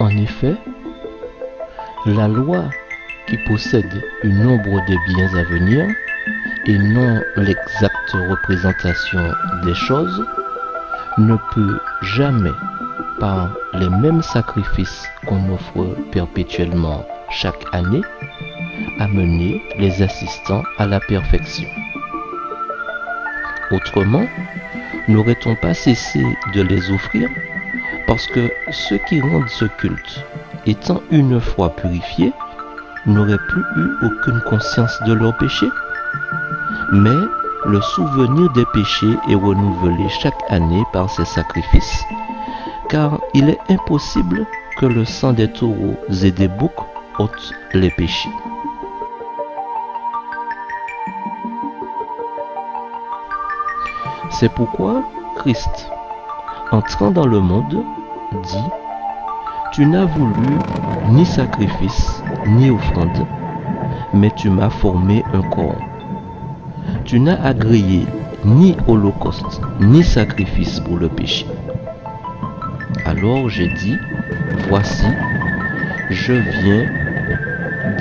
En effet, la loi qui possède une nombre de biens à venir et non l'exacte représentation des choses ne peut jamais, par les mêmes sacrifices qu'on offre perpétuellement chaque année, amener les assistants à la perfection. Autrement, n'aurait-on pas cessé de les offrir parce que ceux qui rendent ce culte, étant une fois purifiés, n'auraient plus eu aucune conscience de leurs péchés? Mais le souvenir des péchés est renouvelé chaque année par ces sacrifices, car il est impossible que le sang des taureaux et des boucs ôte les péchés. C'est pourquoi Christ, entrant dans le monde, dit: Tu n'as voulu ni sacrifice ni offrande, mais tu m'as formé un corps. Tu n'as agréé ni holocauste ni sacrifice pour le péché. Alors j'ai dit: Voici, je viens.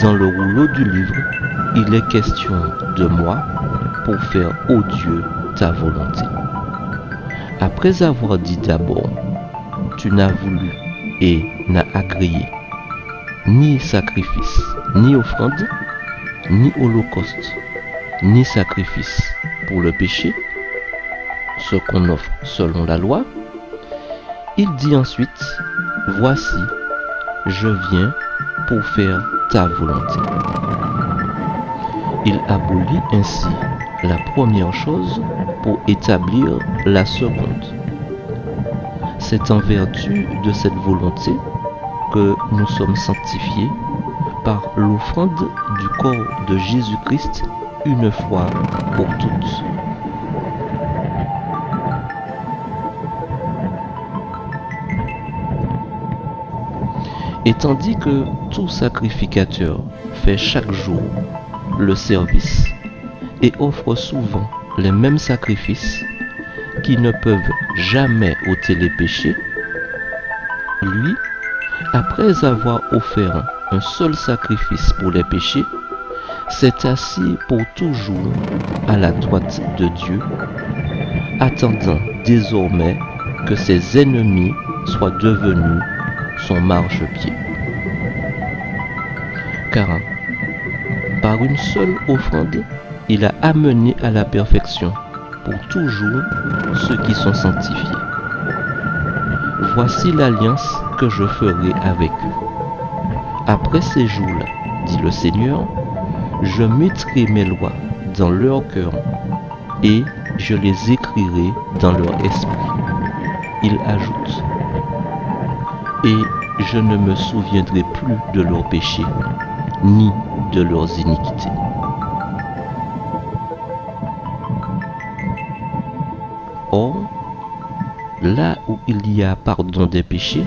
Dans le rouleau du livre, il est question de moi pour faire, ô Dieu, ta volonté. Après avoir dit d'abord: Tu n'as voulu et n'as agréé ni sacrifice, ni offrande, ni holocauste, ni sacrifice pour le péché, ce qu'on offre selon la loi, il dit ensuite: Voici, je viens pour faire ta volonté. Il abolit ainsi la première chose pour établir la seconde. C'est en vertu de cette volonté que nous sommes sanctifiés par l'offrande du corps de Jésus-Christ une fois pour toutes. Et tandis que tout sacrificateur fait chaque jour le service et offre souvent les mêmes sacrifices qui ne peuvent jamais ôter les péchés, lui, après avoir offert un seul sacrifice pour les péchés, s'est assis pour toujours à la droite de Dieu, attendant désormais que ses ennemis soient devenus son marchepied. Car par une seule offrande, il a amené à la perfection pour toujours ceux qui sont sanctifiés. Voici l'alliance que je ferai avec eux. Après ces jours-là, dit le Seigneur, je mettrai mes lois dans leur cœur et je les écrirai dans leur esprit. Il ajoute: Et je ne me souviendrai plus de leurs péchés, ni de leurs iniquités. Or, là où il y a pardon des péchés,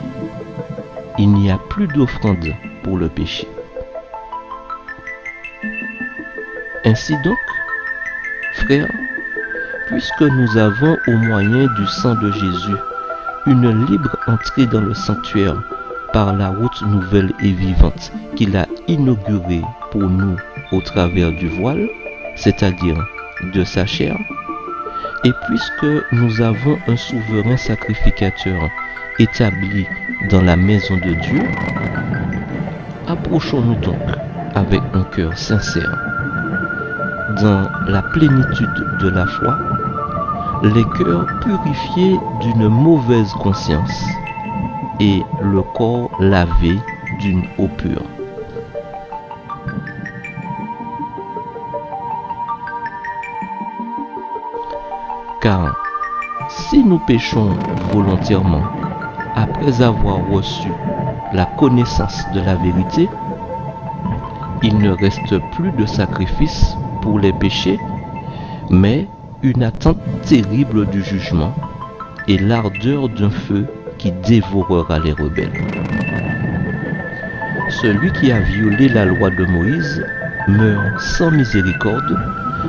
il n'y a plus d'offrande pour le péché. Ainsi donc, frères, puisque nous avons au moyen du sang de Jésus une libre entrée dans le sanctuaire par la route nouvelle et vivante qu'il a inaugurée pour nous au travers du voile, c'est-à-dire de sa chair, et puisque nous avons un souverain sacrificateur établi dans la maison de Dieu, approchons-nous donc avec un cœur sincère, dans la plénitude de la foi, les cœurs purifiés d'une mauvaise conscience et le corps lavé d'une eau pure. Car si nous péchons volontairement après avoir reçu la connaissance de la vérité, il ne reste plus de sacrifice pour les péchés, mais une attente terrible du jugement et l'ardeur d'un feu qui dévorera les rebelles. Celui qui a violé la loi de Moïse meurt sans miséricorde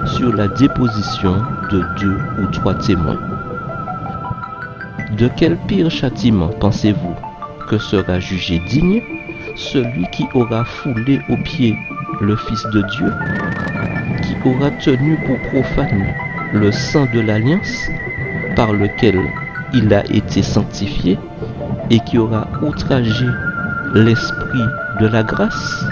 sur la déposition de 2 ou 3 témoins. De quel pire châtiment pensez-vous que sera jugé digne celui qui aura foulé aux pieds le Fils de Dieu, qui aura tenu pour profane le sang de l'alliance par lequel il a été sanctifié et qui aura outragé l'esprit de la grâce.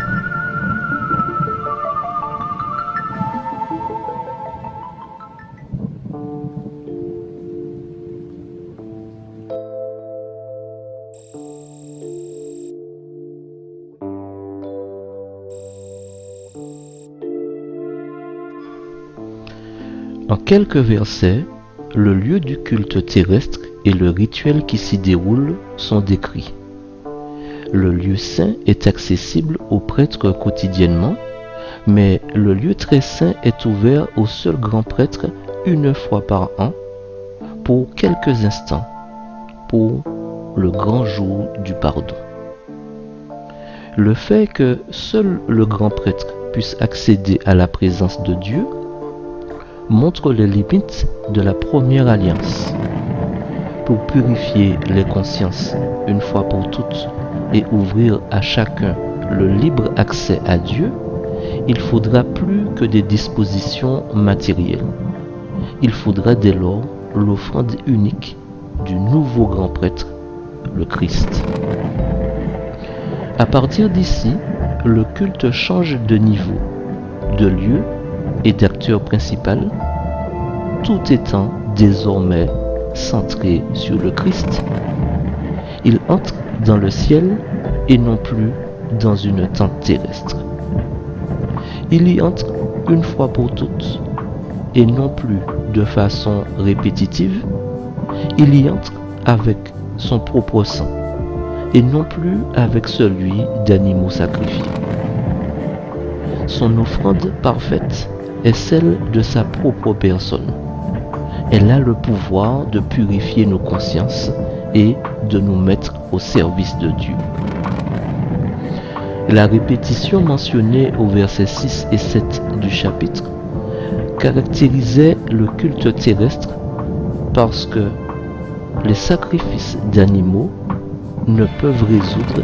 En quelques versets, le lieu du culte terrestre et le rituel qui s'y déroule sont décrits. Le lieu saint est accessible aux prêtres quotidiennement, mais le lieu très saint est ouvert au seul grand prêtre une fois par an pour quelques instants, pour le grand jour du pardon. Le fait que seul le grand prêtre puisse accéder à la présence de Dieu montre les limites de la première alliance. Pour purifier les consciences une fois pour toutes et ouvrir à chacun le libre accès à Dieu, il faudra plus que des dispositions matérielles. Il faudra dès lors l'offrande unique du nouveau grand prêtre, le Christ. À partir d'ici, le culte change de niveau, de lieu et d'acteur principal, tout étant désormais centré sur le Christ. Il entre dans le ciel et non plus dans une tente terrestre. Il y entre une fois pour toutes et non plus de façon répétitive. Il y entre avec son propre sang et non plus avec celui d'animaux sacrifiés. Son offrande parfaite est celle de sa propre personne. Elle a le pouvoir de purifier nos consciences et de nous mettre au service de Dieu. La répétition mentionnée au verset 6 et 7 du chapitre caractérisait le culte terrestre parce que les sacrifices d'animaux ne peuvent résoudre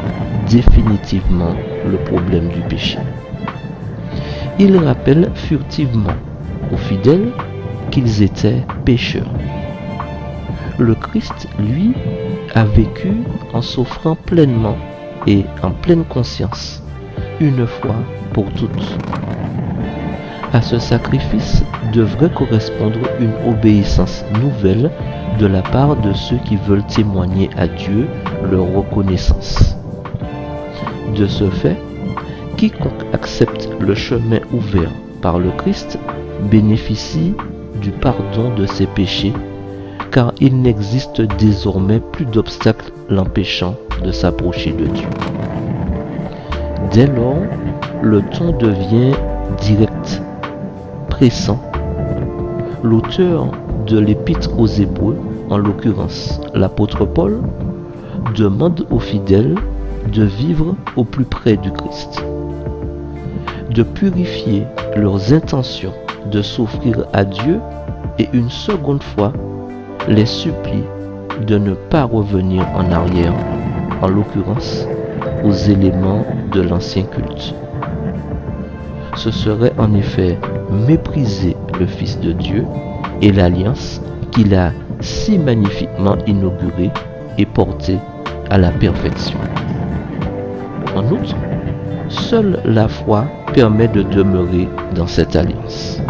définitivement le problème du péché. Il rappelle furtivement aux fidèles qu'ils étaient pécheurs. Le Christ, lui, a vécu en s'offrant pleinement et en pleine conscience, une fois pour toutes. À ce sacrifice devrait correspondre une obéissance nouvelle de la part de ceux qui veulent témoigner à Dieu leur reconnaissance. De ce fait, quiconque accepte le chemin ouvert par le Christ bénéficie du pardon de ses péchés, car il n'existe désormais plus d'obstacle l'empêchant de s'approcher de Dieu. Dès lors, le ton devient direct, pressant. L'auteur de l'épître aux Hébreux, en l'occurrence l'apôtre Paul, demande aux fidèles de vivre au plus près du Christ, de purifier leurs intentions de s'offrir à Dieu et une seconde fois les supplie de ne pas revenir en arrière, en l'occurrence aux éléments de l'ancien culte. Ce serait en effet mépriser le Fils de Dieu et l'alliance qu'il a si magnifiquement inaugurée et portée à la perfection. En outre, seule la foi permet de demeurer dans cette alliance.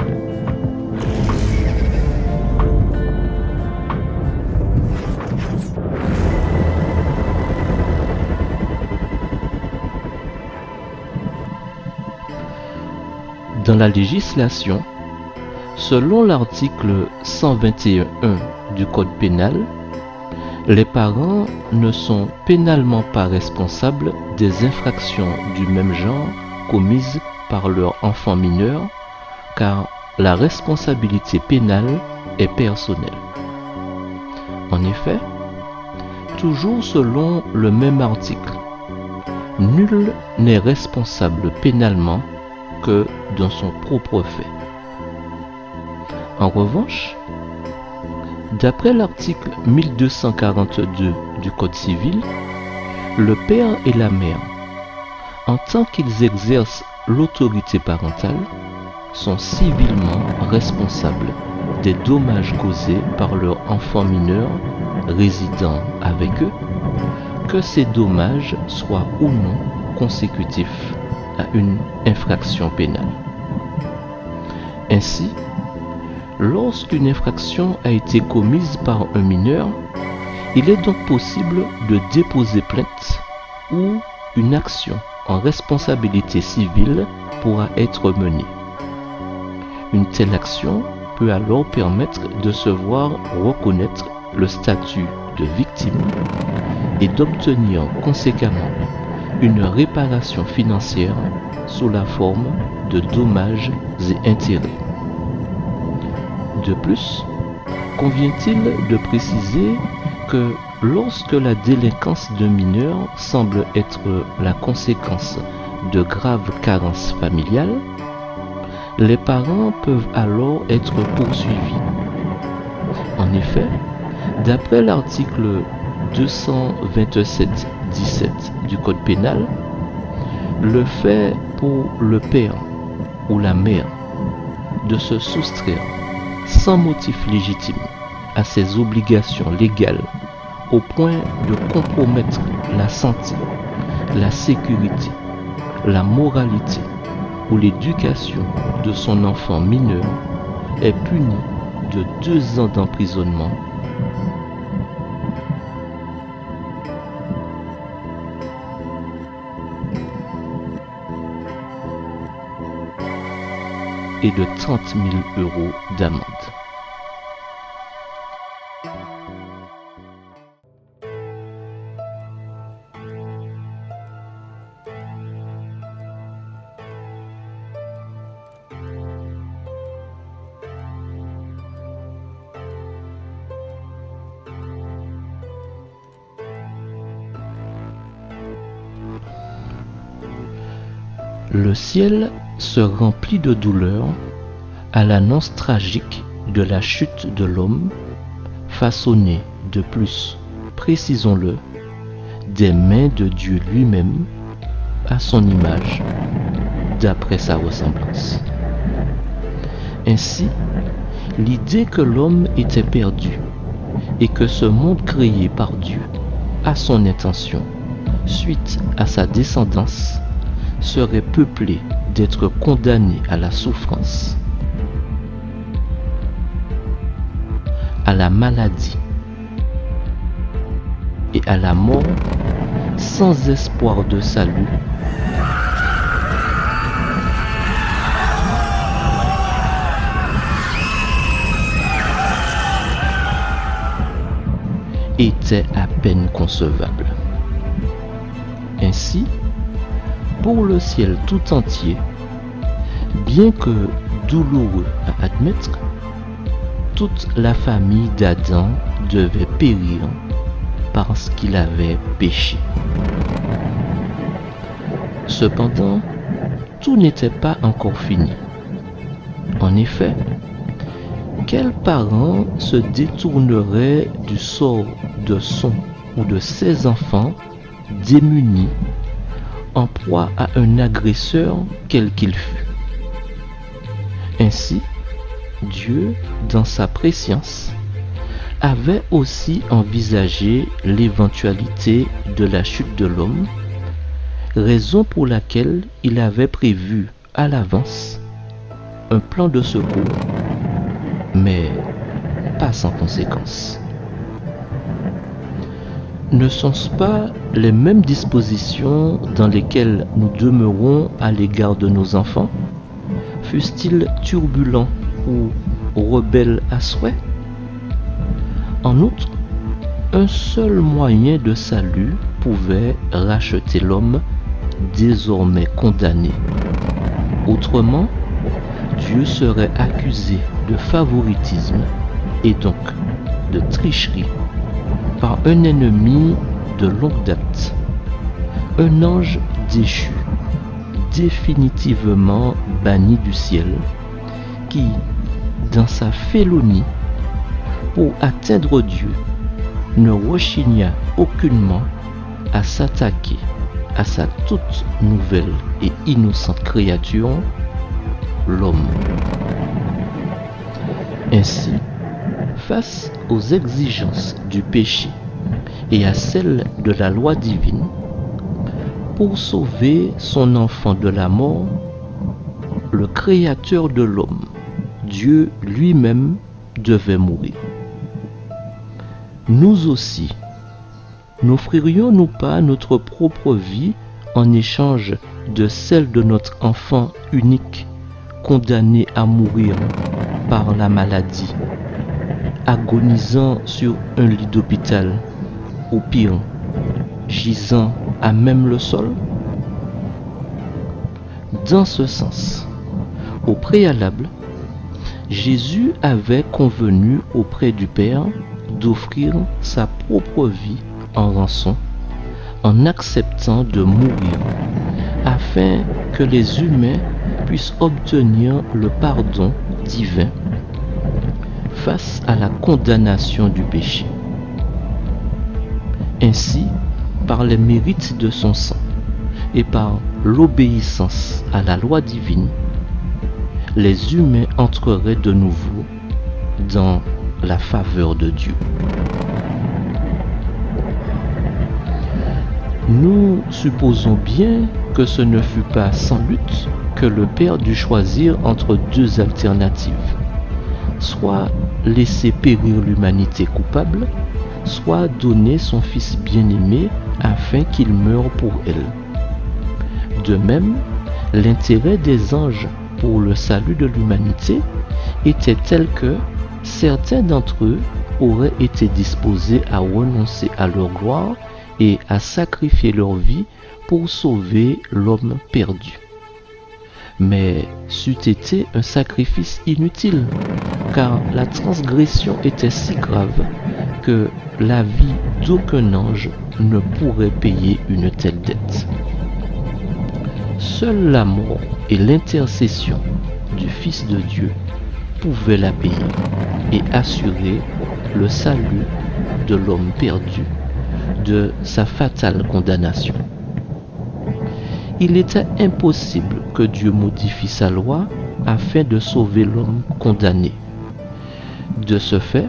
Dans la législation, selon l'article 121.1 du Code pénal, les parents ne sont pénalement pas responsables des infractions du même genre commises par leur enfant mineur, car la responsabilité pénale est personnelle. En effet, toujours selon le même article, nul n'est responsable pénalement que dans son propre fait. En revanche, d'après l'article 1242 du Code civil, Le père et la mère, en tant qu'ils exercent l'autorité parentale, sont civilement responsables des dommages causés par leur enfant mineur résidant avec eux, que ces dommages soient ou non consécutifs à une infraction pénale. Ainsi, lorsqu'une infraction a été commise par un mineur, il est donc possible de déposer plainte ou une action en responsabilité civile pourra être menée. Une telle action peut alors permettre de se voir reconnaître le statut de victime et d'obtenir conséquemment une réparation financière sous la forme de dommages et intérêts. De plus, convient-il de préciser que lorsque la délinquance d'un mineur semble être la conséquence de graves carences familiales, les parents peuvent alors être poursuivis. En effet, d'après l'article 227-17 du Code pénal, le fait pour le père ou la mère de se soustraire sans motif légitime à ses obligations légales au point de compromettre la santé, la sécurité, la moralité ou l'éducation de son enfant mineur est puni de 2 ans d'emprisonnement et de 30 000 € d'amende. Le ciel se remplit de douleur à l'annonce tragique de la chute de l'homme, façonné de plus, précisons-le, des mains de Dieu lui-même, à son image, d'après sa ressemblance. Ainsi, l'idée que l'homme était perdu et que ce monde créé par Dieu a son intention, suite à sa descendance, serait peuplé d'être condamné à la souffrance, à la maladie et à la mort sans espoir de salut, était à peine concevable. Ainsi, pour le ciel tout entier, bien que douloureux à admettre, toute la famille d'Adam devait périr parce qu'il avait péché. Cependant, tout n'était pas encore fini. En effet, quel parent se détournerait du sort de son ou de ses enfants démunis, en proie à un agresseur quel qu'il fût? Ainsi, Dieu, dans sa prescience, avait aussi envisagé l'éventualité de la chute de l'homme, raison pour laquelle il avait prévu à l'avance un plan de secours, mais pas sans conséquences. Ne sont-ce pas les mêmes dispositions dans lesquelles nous demeurons à l'égard de nos enfants, fussent-ils turbulents ou rebelles à souhait? En outre, un seul moyen de salut pouvait racheter l'homme désormais condamné. Autrement, Dieu serait accusé de favoritisme et donc de tricherie par un ennemi de longue date, un ange déchu, définitivement banni du ciel, qui, dans sa félonie, pour atteindre Dieu, ne rechigna aucunement à s'attaquer à sa toute nouvelle et innocente créature, l'homme. Ainsi, face aux exigences du péché et à celles de la loi divine, pour sauver son enfant de la mort, le Créateur de l'homme, Dieu lui-même, devait mourir. Nous aussi, n'offririons-nous pas notre propre vie en échange de celle de notre enfant unique, condamné à mourir par la maladie, agonisant sur un lit d'hôpital, ou pire, gisant à même le sol? Dans ce sens, au préalable, Jésus avait convenu auprès du Père d'offrir sa propre vie en rançon, en acceptant de mourir, afin que les humains puissent obtenir le pardon divin face à la condamnation du péché. Ainsi, par les mérites de son sang et par l'obéissance à la loi divine, les humains entreraient de nouveau dans la faveur de Dieu. Nous supposons bien que ce ne fut pas sans lutte que le Père dut choisir entre deux alternatives, soit laisser périr l'humanité coupable, soit donner son Fils bien-aimé afin qu'il meure pour elle. De même, l'intérêt des anges pour le salut de l'humanité était tel que certains d'entre eux auraient été disposés à renoncer à leur gloire et à sacrifier leur vie pour sauver l'homme perdu. Mais c'eût été un sacrifice inutile, car la transgression était si grave que la vie d'aucun ange ne pourrait payer une telle dette. Seule la mort et l'intercession du Fils de Dieu pouvaient la payer et assurer le salut de l'homme perdu de sa fatale condamnation. Il était impossible que Dieu modifie sa loi afin de sauver l'homme condamné. De ce fait,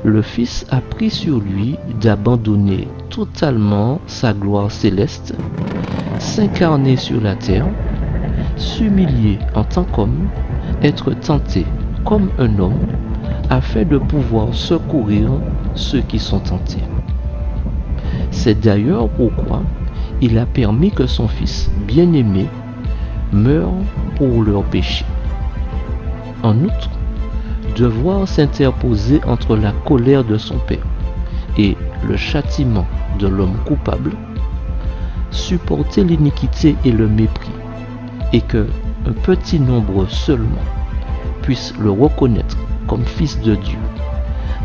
le Fils a pris sur lui d'abandonner totalement sa gloire céleste, s'incarner sur la terre, s'humilier en tant qu'homme, être tenté comme un homme, afin de pouvoir secourir ceux qui sont tentés. C'est d'ailleurs pourquoi il a permis que son Fils bien-aimé meure pour leurs péchés. En outre, devoir s'interposer entre la colère de son Père et le châtiment de l'homme coupable, supporter l'iniquité et le mépris, et que un petit nombre seulement puisse le reconnaître comme Fils de Dieu,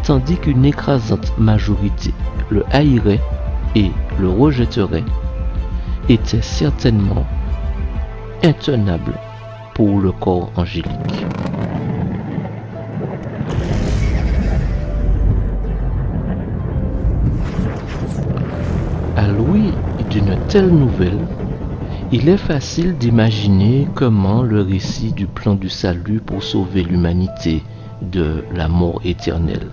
tandis qu'une écrasante majorité le haïrait et le rejetterait, était certainement intenable pour le corps angélique. À l'ouïe d'une telle nouvelle, il est facile d'imaginer comment le récit du plan du salut pour sauver l'humanité de la mort éternelle,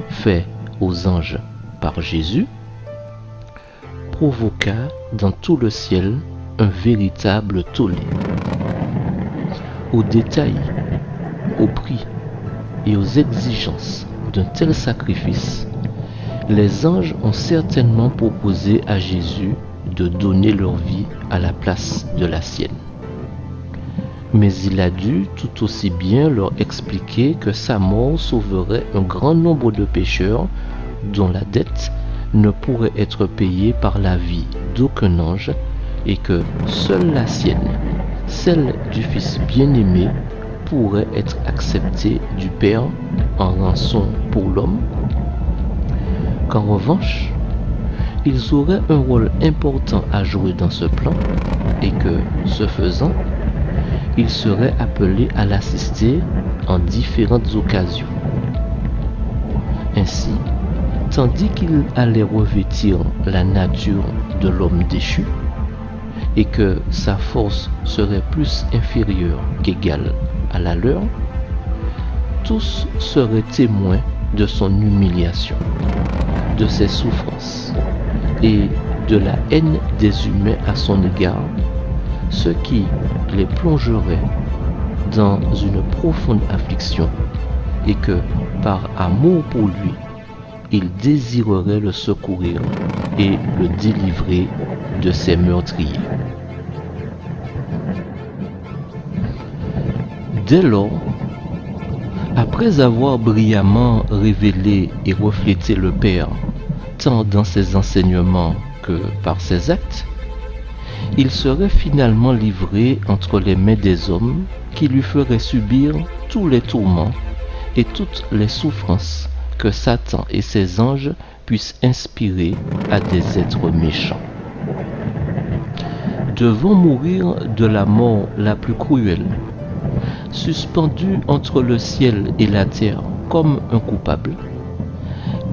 fait aux anges par Jésus, provoqua dans tout le ciel un véritable tollé. Aux détails, aux prix et aux exigences d'un tel sacrifice, les anges ont certainement proposé à Jésus de donner leur vie à la place de la sienne. Mais il a dû tout aussi bien leur expliquer que sa mort sauverait un grand nombre de pécheurs dont la dette ne pourrait être payée par la vie d'aucun ange et que seule la sienne, celle du Fils bien-aimé, pourrait être acceptée du Père en rançon pour l'homme, qu'en revanche, ils auraient un rôle important à jouer dans ce plan et que, ce faisant, ils seraient appelés à l'assister en différentes occasions. Ainsi, tandis qu'il allait revêtir la nature de l'homme déchu, et que sa force serait plus inférieure qu'égale à la leur, tous seraient témoins de son humiliation, de ses souffrances et de la haine des humains à son égard, ce qui les plongerait dans une profonde affliction et que, par amour pour lui, ils désireraient le secourir et le délivrer de ses meurtriers. Dès lors, après avoir brillamment révélé et reflété le Père, tant dans ses enseignements que par ses actes, il serait finalement livré entre les mains des hommes qui lui feraient subir tous les tourments et toutes les souffrances que Satan et ses anges puissent inspirer à des êtres méchants. Devant mourir de la mort la plus cruelle, suspendu entre le ciel et la terre comme un coupable,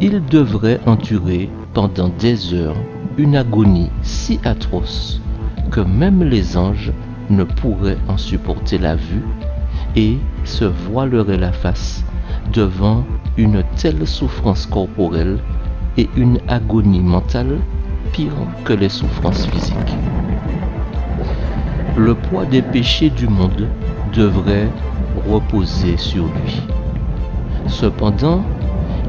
il devrait endurer pendant des heures une agonie si atroce que même les anges ne pourraient en supporter la vue et se voileraient la face devant une telle souffrance corporelle et une agonie mentale pire que les souffrances physiques. Le poids des péchés du monde devrait reposer sur lui. Cependant,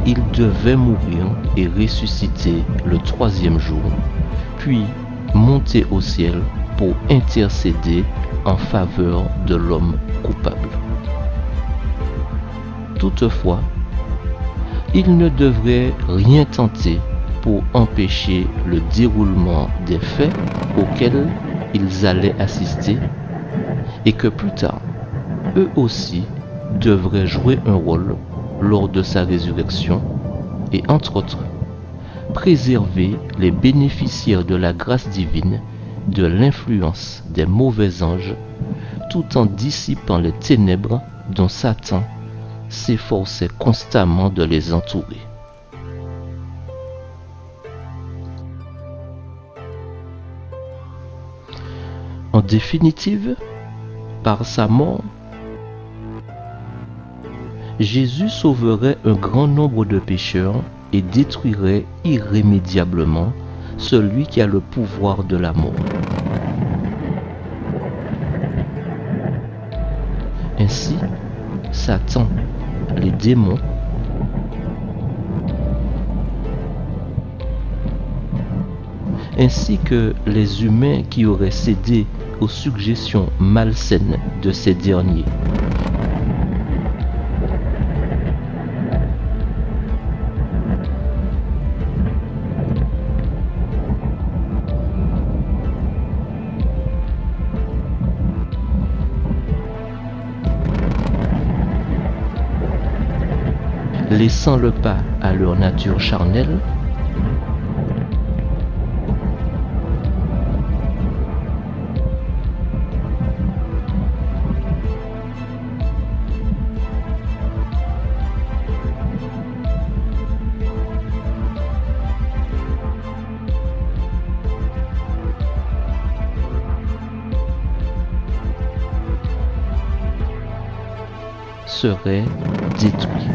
il devait mourir et ressusciter le troisième jour, puis monter au ciel pour intercéder en faveur de l'homme coupable. Toutefois, il ne devrait rien tenter pour empêcher le déroulement des faits auxquels ils allaient assister et que plus tard, eux aussi devraient jouer un rôle lors de sa résurrection et entre autres, préserver les bénéficiaires de la grâce divine de l'influence des mauvais anges tout en dissipant les ténèbres dont Satan s'efforçait constamment de les entourer. En définitive, par sa mort, Jésus sauverait un grand nombre de pécheurs et détruirait irrémédiablement celui qui a le pouvoir de la mort. Ainsi, Satan, les démons, ainsi que les humains qui auraient cédé aux suggestions malsaines de ces derniers, laissant le pas à leur nature charnelle, serait détruit.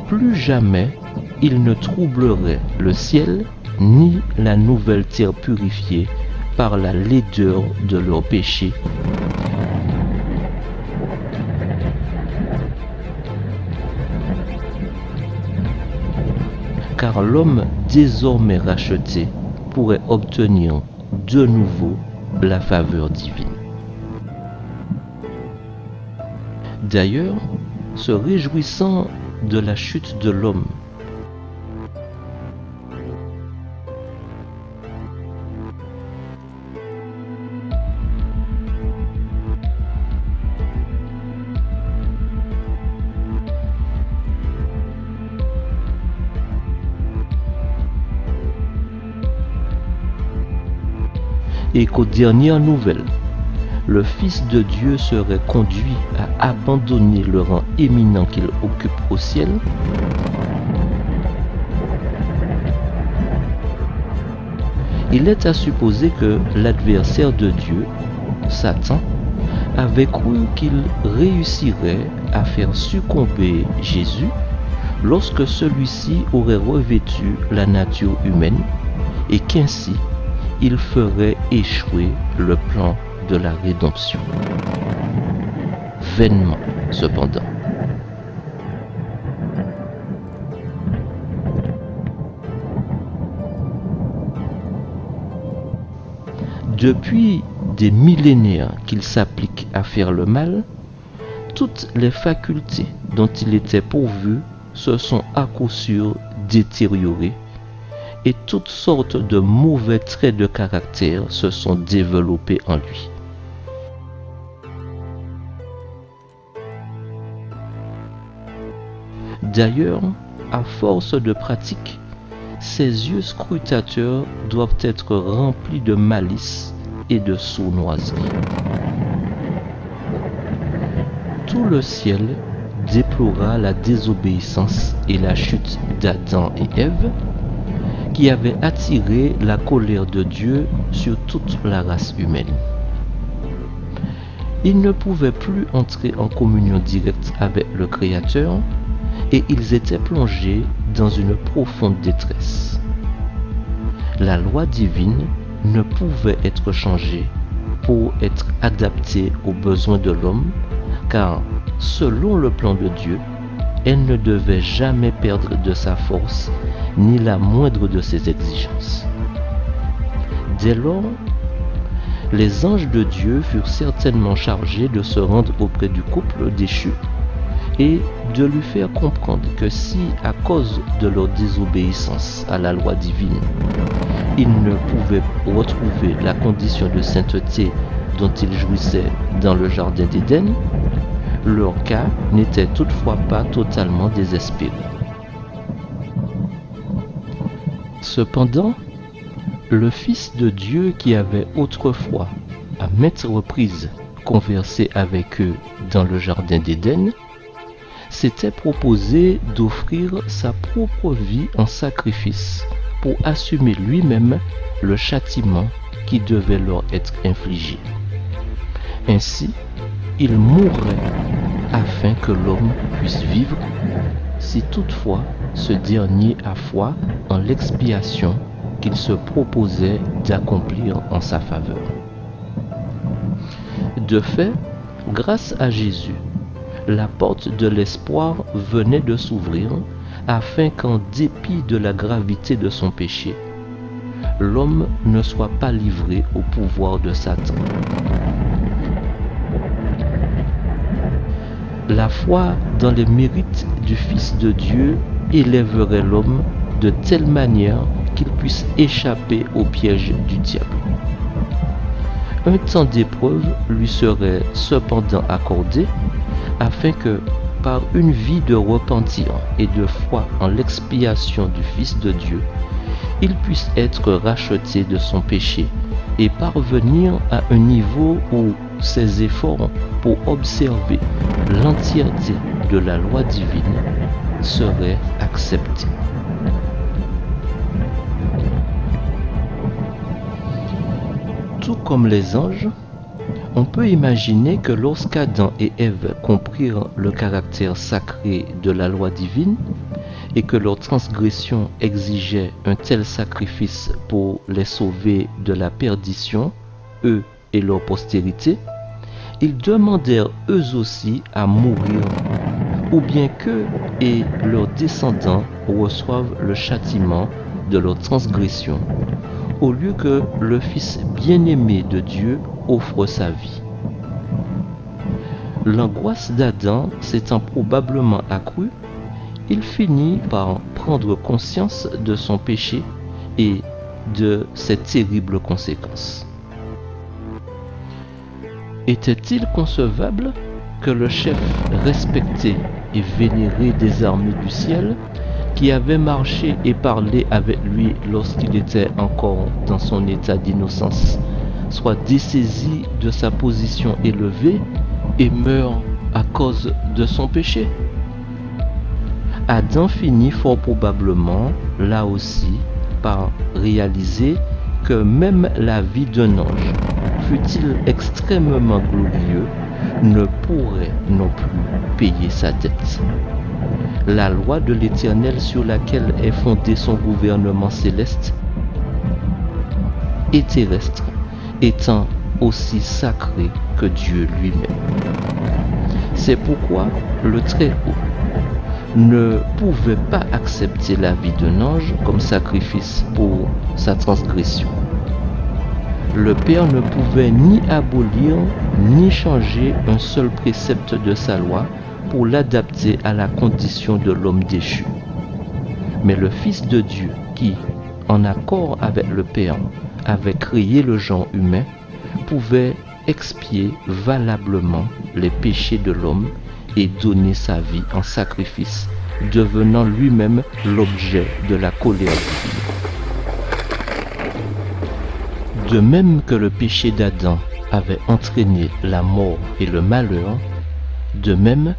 Plus jamais ils ne troubleraient le ciel ni la nouvelle terre purifiée par la laideur de leurs péchés. Car l'homme désormais racheté pourrait obtenir de nouveau la faveur divine. D'ailleurs, se réjouissant de la chute de l'homme, et qu'aux dernières nouvelles, le Fils de Dieu serait conduit à abandonner le rang éminent qu'il occupe au ciel, il est à supposer que l'adversaire de Dieu, Satan, avait cru qu'il réussirait à faire succomber Jésus lorsque celui-ci aurait revêtu la nature humaine et qu'ainsi il ferait échouer le plan de la rédemption. Vainement, cependant. Depuis des millénaires qu'il s'applique à faire le mal, toutes les facultés dont il était pourvu se sont à coup sûr détériorées et toutes sortes de mauvais traits de caractère se sont développés en lui. D'ailleurs, à force de pratique, ses yeux scrutateurs doivent être remplis de malice et de sournoiserie. Tout le ciel déplora la désobéissance et la chute d'Adam et Ève, qui avaient attiré la colère de Dieu sur toute la race humaine. Ils ne pouvaient plus entrer en communion directe avec le Créateur et ils étaient plongés dans une profonde détresse. La loi divine ne pouvait être changée pour être adaptée aux besoins de l'homme, car selon le plan de Dieu, elle ne devait jamais perdre de sa force ni la moindre de ses exigences. Dès lors, les anges de Dieu furent certainement chargés de se rendre auprès du couple déchu et de lui faire comprendre que si, à cause de leur désobéissance à la loi divine, ils ne pouvaient retrouver la condition de sainteté dont ils jouissaient dans le jardin d'Éden, leur cas n'était toutefois pas totalement désespéré. Cependant, le Fils de Dieu qui avait autrefois, à maintes reprises, conversé avec eux dans le jardin d'Éden, s'était proposé d'offrir sa propre vie en sacrifice pour assumer lui-même le châtiment qui devait leur être infligé. Ainsi, il mourrait afin que l'homme puisse vivre, si toutefois ce dernier a foi en l'expiation qu'il se proposait d'accomplir en sa faveur. De fait, grâce à Jésus, la porte de l'espoir venait de s'ouvrir afin qu'en dépit de la gravité de son péché, l'homme ne soit pas livré au pouvoir de Satan. La foi dans les mérites du Fils de Dieu élèverait l'homme de telle manière qu'il puisse échapper au piège du diable. Un temps d'épreuve lui serait cependant accordé afin que, par une vie de repentir et de foi en l'expiation du Fils de Dieu, il puisse être racheté de son péché et parvenir à un niveau où ses efforts pour observer l'entièreté de la loi divine seraient acceptés. Tout comme les anges, on peut imaginer que lorsqu'Adam et Ève comprirent le caractère sacré de la loi divine et que leur transgression exigeait un tel sacrifice pour les sauver de la perdition, eux et leur postérité, ils demandèrent eux aussi à mourir, ou bien qu'eux et leurs descendants reçoivent le châtiment de leur transgression, au lieu que le Fils bien-aimé de Dieu offre sa vie. L'angoisse d'Adam s'étant probablement accrue, il finit par prendre conscience de son péché et de ses terribles conséquences. Était-il concevable que le chef respecté et vénéré des armées du ciel, qui avait marché et parlé avec lui lorsqu'il était encore dans son état d'innocence, soit dessaisi de sa position élevée et meurt à cause de son péché. Adam finit fort probablement, là aussi, par réaliser que même la vie d'un ange, fût-il extrêmement glorieux, ne pourrait non plus payer sa dette. La loi de l'Éternel sur laquelle est fondé son gouvernement céleste et terrestre étant aussi sacré que Dieu lui-même. C'est pourquoi le Très-Haut ne pouvait pas accepter la vie d'un ange comme sacrifice pour sa transgression. Le Père ne pouvait ni abolir ni changer un seul précepte de sa loi pour l'adapter à la condition de l'homme déchu. Mais le Fils de Dieu qui, en accord avec le Père, avait créé le genre humain, pouvait expier valablement les péchés de l'homme et donner sa vie en sacrifice, devenant lui-même l'objet de la colère divine. De même que le péché d'Adam avait entraîné la mort et le malheur, de même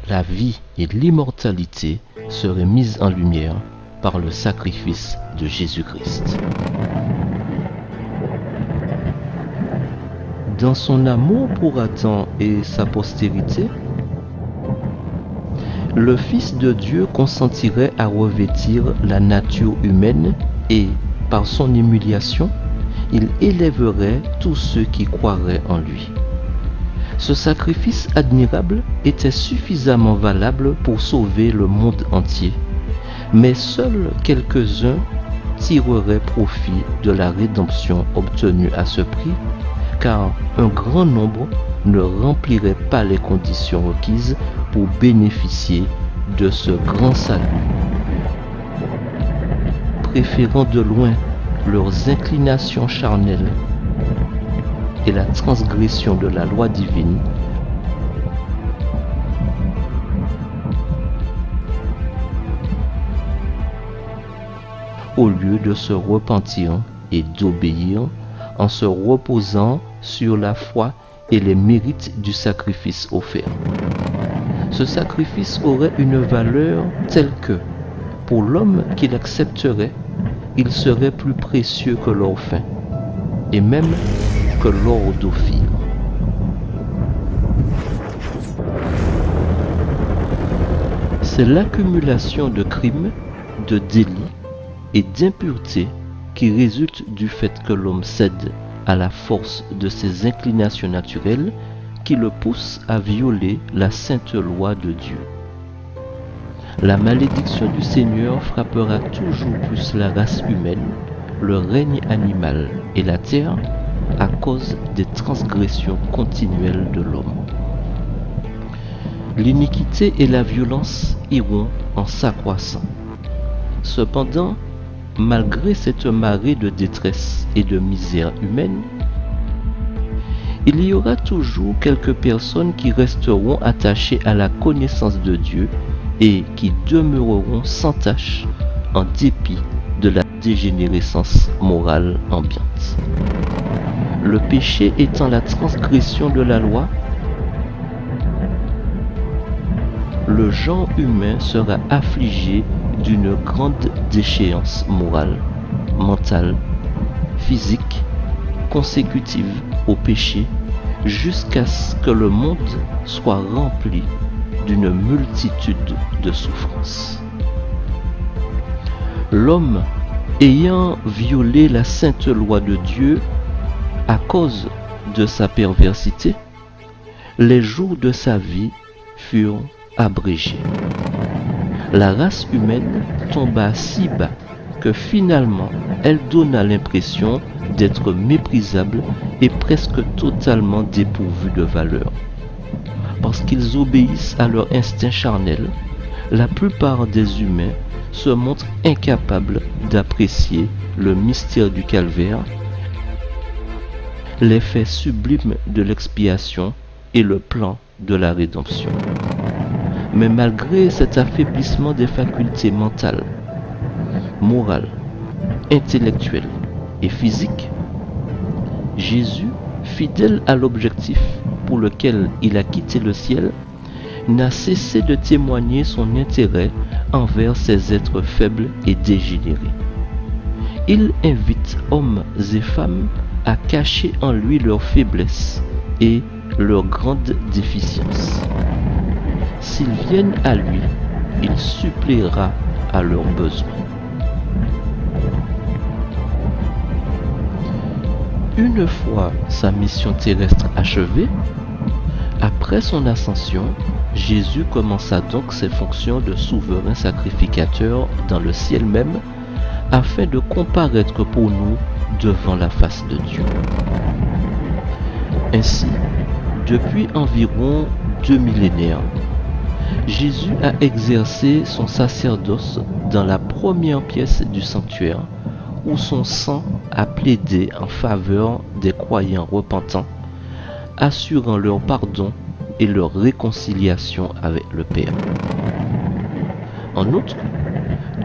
la vie et l'immortalité seraient mises en lumière par le sacrifice de Jésus-Christ. Dans son amour pour Adam et sa postérité, le Fils de Dieu consentirait à revêtir la nature humaine et, par son humiliation, il élèverait tous ceux qui croiraient en lui. Ce sacrifice admirable était suffisamment valable pour sauver le monde entier, mais seuls quelques-uns tireraient profit de la rédemption obtenue à ce prix, car un grand nombre ne rempliraient pas les conditions requises pour bénéficier de ce grand salut, préférant de loin leurs inclinations charnelles et la transgression de la loi divine au lieu de se repentir et d'obéir en se reposant sur la foi et les mérites du sacrifice offert. Ce sacrifice aurait une valeur telle que, pour l'homme qui l'accepterait, il serait plus précieux que l'or fin, et même que l'or d'Ophir. C'est l'accumulation de crimes, de délits et d'impuretés qui résulte du fait que l'homme cède à la force de ses inclinations naturelles qui le pousse à violer la sainte loi de Dieu. La malédiction du Seigneur frappera toujours plus la race humaine, le règne animal et la terre à cause des transgressions continuelles de l'homme. L'iniquité et la violence iront en s'accroissant. Cependant, malgré cette marée de détresse et de misère humaine, il y aura toujours quelques personnes qui resteront attachées à la connaissance de Dieu et qui demeureront sans tache en dépit de la dégénérescence morale ambiante. Le péché étant la transgression de la loi, le genre humain sera affligé d'une grande déchéance morale, mentale, physique, consécutive au péché, jusqu'à ce que le monde soit rempli d'une multitude de souffrances. L'homme, ayant violé la sainte loi de Dieu à cause de sa perversité, les jours de sa vie furent abrégés. La race humaine tomba si bas que finalement elle donna l'impression d'être méprisable et presque totalement dépourvue de valeur. Parce qu'ils obéissent à leur instinct charnel, la plupart des humains se montrent incapables d'apprécier le mystère du calvaire, l'effet sublime de l'expiation et le plan de la rédemption. Mais malgré cet affaiblissement des facultés mentales, morales, intellectuelles et physiques, Jésus, fidèle à l'objectif pour lequel il a quitté le ciel, n'a cessé de témoigner son intérêt envers ces êtres faibles et dégénérés. Il invite hommes et femmes à cacher en lui leurs faiblesses et leurs grandes déficiences. S'ils viennent à lui, il suppléera à leurs besoins. Une fois sa mission terrestre achevée, après son ascension, Jésus commença donc ses fonctions de souverain sacrificateur dans le ciel même, afin de comparaître pour nous devant la face de Dieu. Ainsi, depuis environ 2 millénaires, Jésus a exercé son sacerdoce dans la première pièce du sanctuaire, où son sang a plaidé en faveur des croyants repentants, assurant leur pardon et leur réconciliation avec le Père. En outre,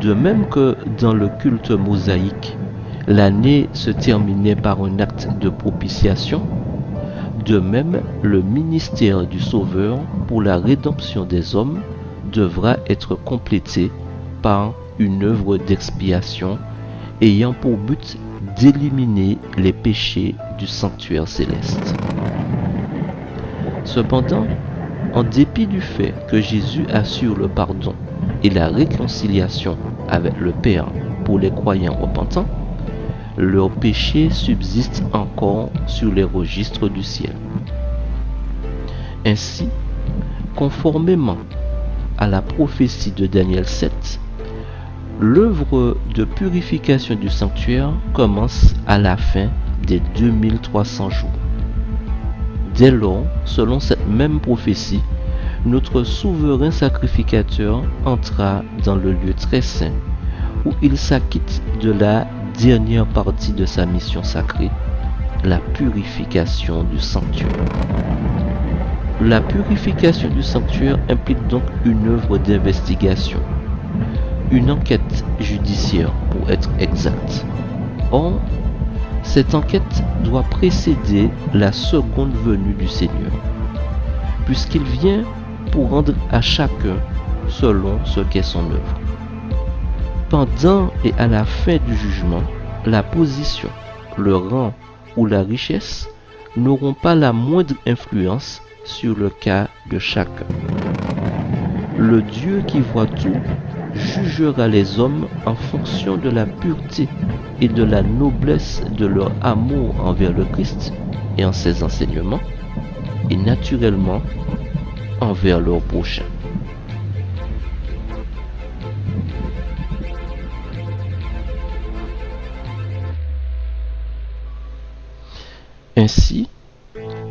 de même que dans le culte mosaïque, l'année se terminait par un acte de propitiation, de même le ministère du Sauveur pour la rédemption des hommes devra être complété par une œuvre d'expiation ayant pour but d'éliminer les péchés du sanctuaire céleste. Cependant, en dépit du fait que Jésus assure le pardon et la réconciliation avec le Père pour les croyants repentants, leurs péchés subsistent encore sur les registres du ciel. Ainsi, conformément à la prophétie de Daniel 7, l'œuvre de purification du sanctuaire commence à la fin des 2300 jours. Dès lors, selon cette même prophétie, notre souverain sacrificateur entra dans le lieu très saint, où il s'acquitte de la dernière partie de sa mission sacrée, la purification du sanctuaire. La purification du sanctuaire implique donc une œuvre d'investigation, une enquête judiciaire pour être exact. Or, cette enquête doit précéder la seconde venue du Seigneur, puisqu'il vient pour rendre à chacun selon ce qu'est son œuvre. Pendant et à la fin du jugement, la position, le rang ou la richesse n'auront pas la moindre influence sur le cas de chacun. Le Dieu qui voit tout jugera les hommes en fonction de la pureté et de la noblesse de leur amour envers le Christ et en ses enseignements, et naturellement envers leur prochain. Ainsi,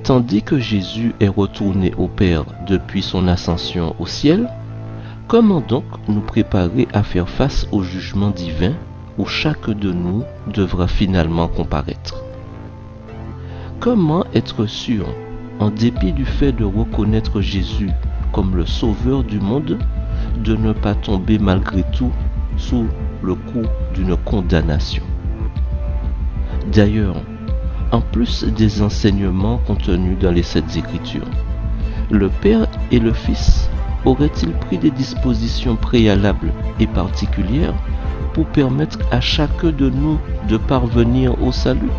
tandis que Jésus est retourné au Père depuis son ascension au ciel, comment donc nous préparer à faire face au jugement divin où chaque de nous devra finalement comparaître? Comment être sûr, en dépit du fait de reconnaître Jésus comme le Sauveur du monde, de ne pas tomber malgré tout sous le coup d'une condamnation? D'ailleurs, en plus des enseignements contenus dans les 7 Écritures, le Père et le Fils auraient-ils pris des dispositions préalables et particulières pour permettre à chacun de nous de parvenir au salut?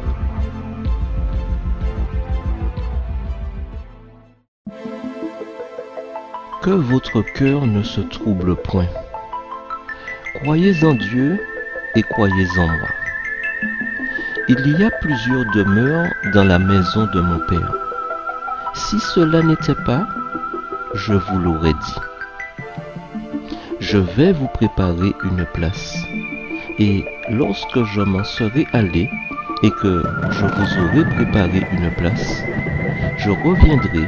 Que votre cœur ne se trouble point. Croyez en Dieu et croyez en moi. Il y a plusieurs demeures dans la maison de mon Père. Si cela n'était pas, je vous l'aurais dit. Je vais vous préparer une place. Et lorsque je m'en serai allé et que je vous aurai préparé une place, je reviendrai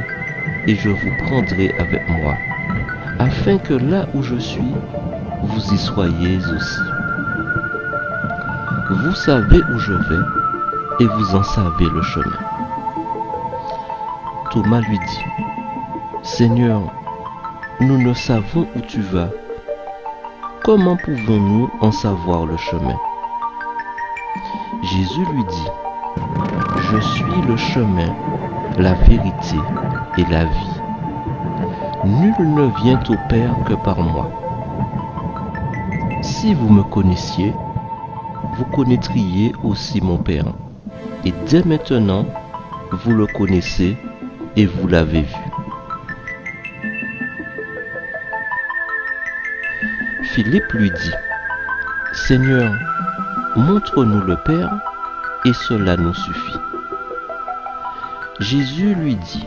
et je vous prendrai avec moi, afin que là où je suis, vous y soyez aussi. Vous savez où je vais et vous en savez le chemin. Thomas lui dit, Seigneur, nous ne savons où tu vas. Comment pouvons-nous en savoir le chemin? Jésus lui dit, Je suis le chemin, la vérité et la vie. Nul ne vient au Père que par moi. Si vous me connaissiez, vous connaîtriez aussi mon Père. Et dès maintenant, vous le connaissez et vous l'avez vu. Philippe lui dit, Seigneur, montre-nous le Père, et cela nous suffit. Jésus lui dit,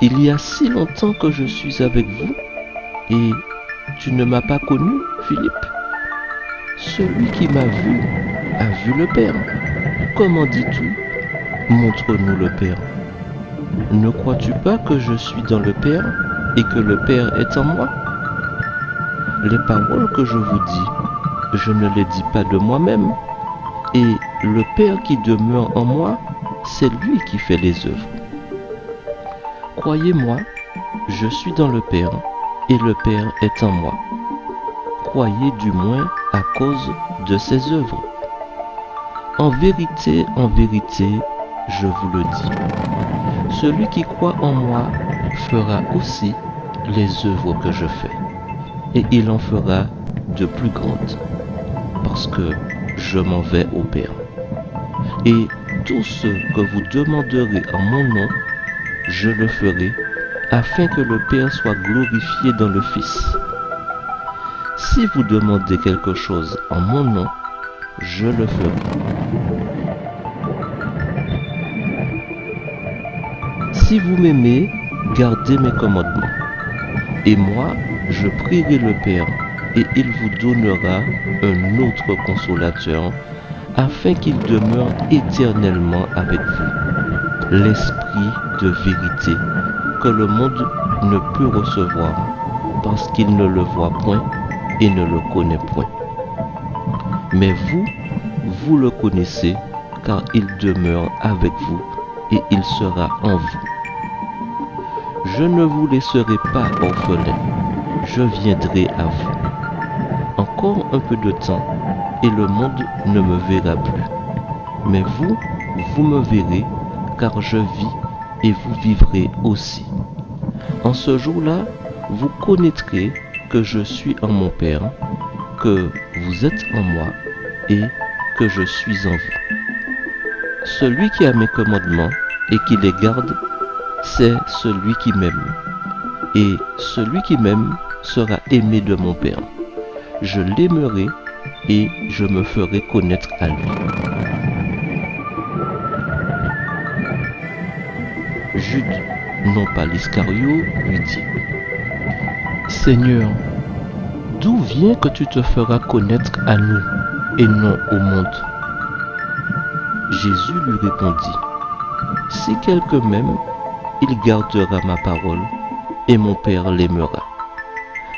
il y a si longtemps que je suis avec vous, et tu ne m'as pas connu, Philippe? Celui qui m'a vu a vu le Père. Comment dis-tu, montre-nous le Père? Ne crois-tu pas que je suis dans le Père et que le Père est en moi? Les paroles que je vous dis, je ne les dis pas de moi-même, et le Père qui demeure en moi, c'est lui qui fait les œuvres. Croyez-moi, je suis dans le Père, et le Père est en moi. Croyez du moins à cause de ses œuvres. En vérité, je vous le dis, celui qui croit en moi fera aussi les œuvres que je fais, et il en fera de plus grandes, parce que je m'en vais au Père. Et tout ce que vous demanderez en mon nom, je le ferai, afin que le Père soit glorifié dans le Fils. Si vous demandez quelque chose en mon nom, je le ferai. Si vous m'aimez, gardez mes commandements. Et moi, je prierai le Père, et il vous donnera un autre consolateur, afin qu'il demeure éternellement avec vous, l'Esprit de vérité, que le monde ne peut recevoir, parce qu'il ne le voit point et ne le connaît point. Mais vous, vous le connaissez, car il demeure avec vous, et il sera en vous. Je ne vous laisserai pas orphelins, je viendrai à vous. Encore un peu de temps, et le monde ne me verra plus. Mais vous, vous me verrez, car je vis et vous vivrez aussi. En ce jour-là, vous connaîtrez que je suis en mon Père, que vous êtes en moi et que je suis en vous. Celui qui a mes commandements et qui les garde, c'est celui qui m'aime. Et celui qui m'aime sera aimé de mon Père. Je l'aimerai et je me ferai connaître à lui. Jude, non pas l'Iscario, lui dit, Seigneur, d'où vient que tu te feras connaître à nous et non au monde? Jésus lui répondit, si quelqu'un m'aime, il gardera ma parole, et mon Père l'aimera.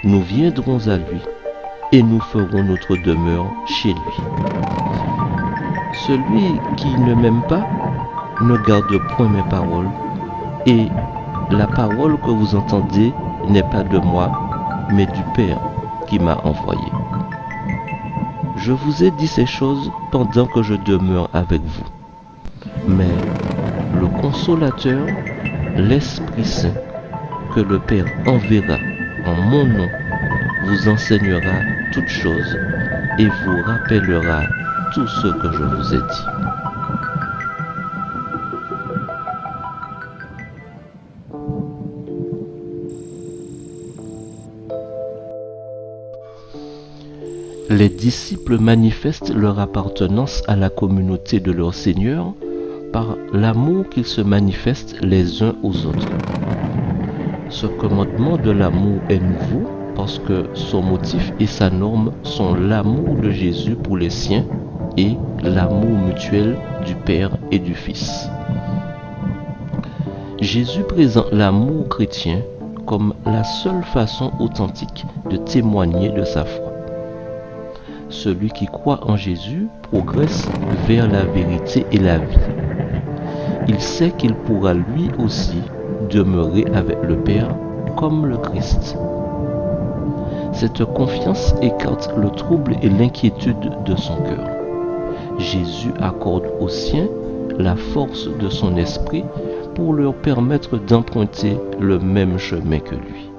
Nous viendrons à lui, et nous ferons notre demeure chez lui. Celui qui ne m'aime pas ne garde point mes paroles, et la parole que vous entendez n'est pas de moi, mais du Père qui m'a envoyé. Je vous ai dit ces choses pendant que je demeure avec vous. Mais le Consolateur, l'Esprit Saint, que le Père enverra en mon nom, vous enseignera toutes choses et vous rappellera tout ce que je vous ai dit. Les disciples manifestent leur appartenance à la communauté de leur Seigneur par l'amour qu'ils se manifestent les uns aux autres. Ce commandement de l'amour est nouveau parce que son motif et sa norme sont l'amour de Jésus pour les siens et l'amour mutuel du Père et du Fils. Jésus présente l'amour chrétien comme la seule façon authentique de témoigner de sa foi. Celui qui croit en Jésus progresse vers la vérité et la vie. Il sait qu'il pourra lui aussi demeurer avec le Père comme le Christ. Cette confiance écarte le trouble et l'inquiétude de son cœur. Jésus accorde aux siens la force de son esprit pour leur permettre d'emprunter le même chemin que lui.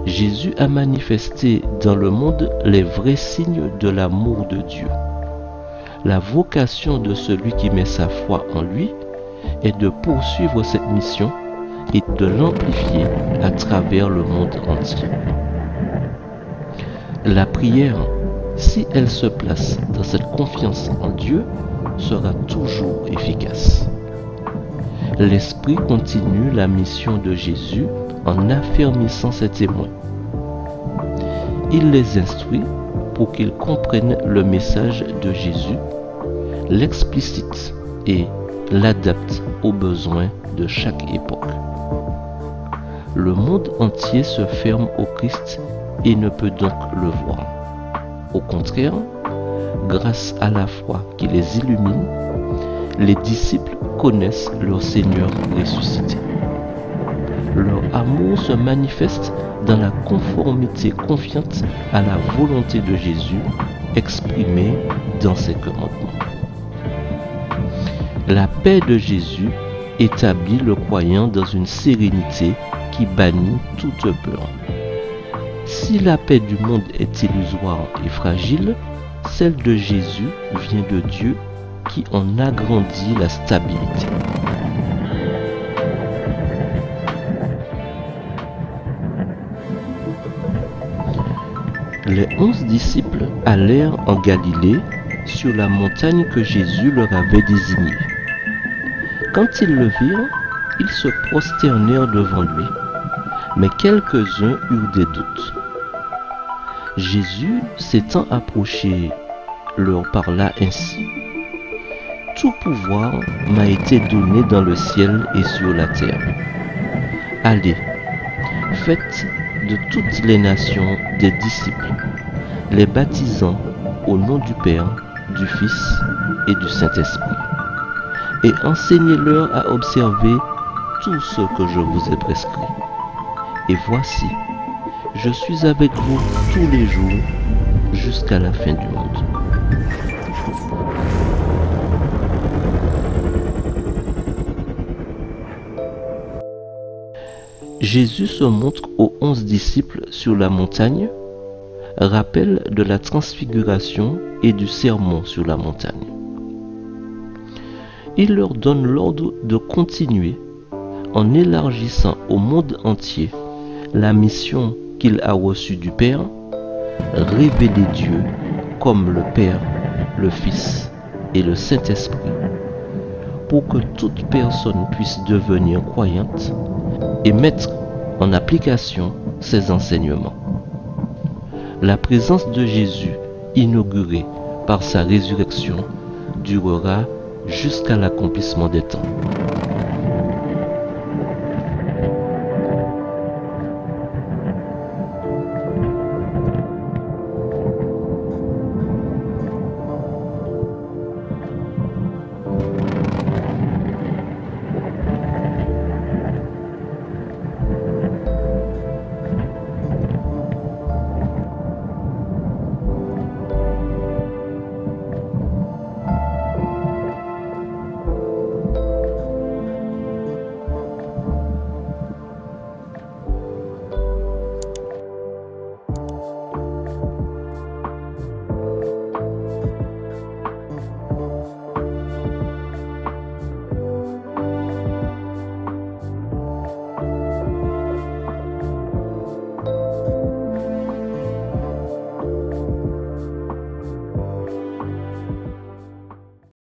Jésus a manifesté dans le monde les vrais signes de l'amour de Dieu. La vocation de celui qui met sa foi en lui est de poursuivre cette mission et de l'amplifier à travers le monde entier. La prière, si elle se place dans cette confiance en Dieu, sera toujours efficace. L'Esprit continue la mission de Jésus en affermissant ses témoins. Il les instruit pour qu'ils comprennent le message de Jésus, l'explicite et l'adaptent aux besoins de chaque époque. Le monde entier se ferme au Christ et ne peut donc le voir. Au contraire, grâce à la foi qui les illumine, les disciples connaissent leur Seigneur ressuscité. Leur amour se manifeste dans la conformité confiante à la volonté de Jésus exprimée dans ses commandements. La paix de Jésus établit le croyant dans une sérénité qui bannit toute peur. Si la paix du monde est illusoire et fragile, celle de Jésus vient de Dieu qui en agrandit la stabilité. Les 11 disciples allèrent en Galilée sur la montagne que Jésus leur avait désignée. Quand ils le virent, ils se prosternèrent devant lui, mais quelques-uns eurent des doutes. Jésus, s'étant approché, leur parla ainsi. « Tout pouvoir m'a été donné dans le ciel et sur la terre. Allez, faites de toutes les nations des disciples, les baptisant au nom du Père, du Fils et du Saint-Esprit, et enseignez-leur à observer tout ce que je vous ai prescrit. Et voici, je suis avec vous tous les jours jusqu'à la fin du monde. » Jésus se montre aux 11 disciples sur la montagne, rappel de la transfiguration et du sermon sur la montagne. Il leur donne l'ordre de continuer en élargissant au monde entier la mission qu'il a reçue du Père, révéler Dieu comme le Père, le Fils et le Saint-Esprit, pour que toute personne puisse devenir croyante et mettre en application ses enseignements. La présence de Jésus, inaugurée par sa résurrection, durera jusqu'à l'accomplissement des temps.